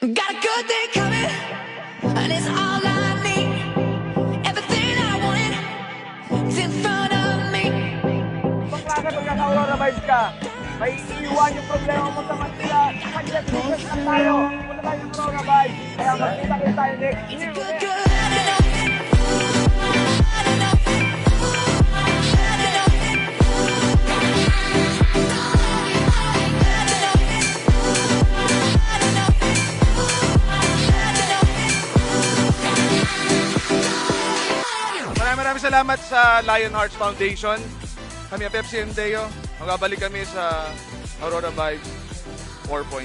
Got a good day coming, and it's all I need. Everything I wanted is in front of me. Ibang klase pag naka-Aurora Vibes ka, may iiwan yung problema mo sa Manila. Mag-get business lang tayo. Punta tayo ng Aurora Vibes. Kaya magkita-kita tayo next year. Good, good. I know. Maraming salamat sa Lion Hearts Foundation. Kami ang Pepsi and Deo. Magbabalik kami sa Aurora Vibes 4.0.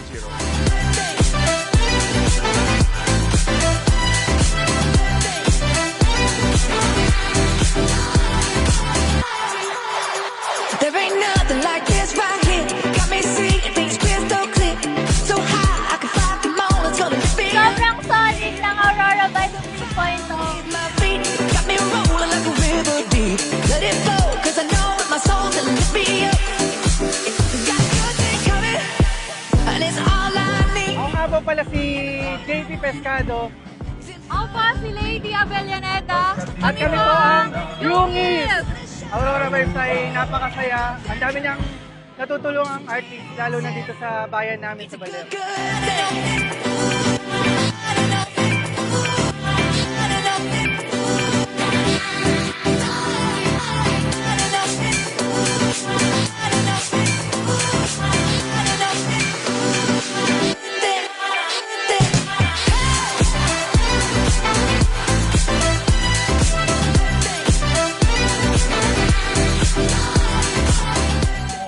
There ain't nothing like this right here. Got me seeing things crystal clear. So high, I can fly. Come on, let's go to the field. Sobrang solid ng Aurora Vibes 3.0. My feet got me rolling like a river deep. Let it flow, cause I know with my soul to lift me up. Got a good thing coming, and it's all I need. Ako nga po pala si JP Pescado. Ako po si Lady Avellaneda. At kami po ang Yungis! Aurora Vibes ay napakasaya. Ang dami niyang natutulungang artist, lalo na dito sa bayan namin sa Baler.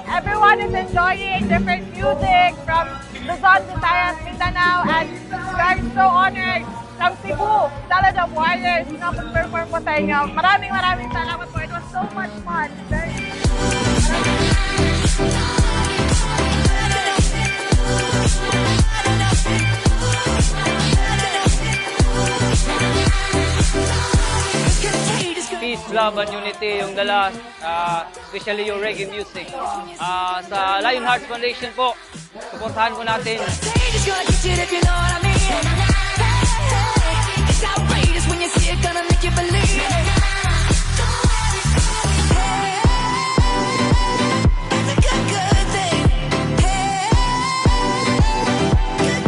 Everyone is enjoying different music from Luzon, Visayas, Mindanao, and we are so honored from Cebu, Salad of Warriors, na mag-perform po sa inyo. Maraming salamat po. It was so much fun. Peace, love, and unity yung dala, especially yung reggae music. Sa Lion Hearts Foundation po, suportahan po natin. It's gonna get you if you know what I mean. It's outrageous when you see it, gonna make you believe. It's a good, good thing.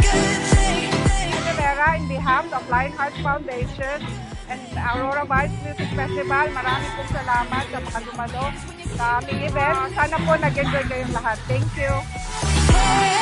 Good thing. Rivera, in behalf of Lion Hearts Foundation and Aurora Vibes Music Festival, maraming pong salamat sa mga dumalo sa aming event. Sana po nag-enjoy kayong lahat. Thank you.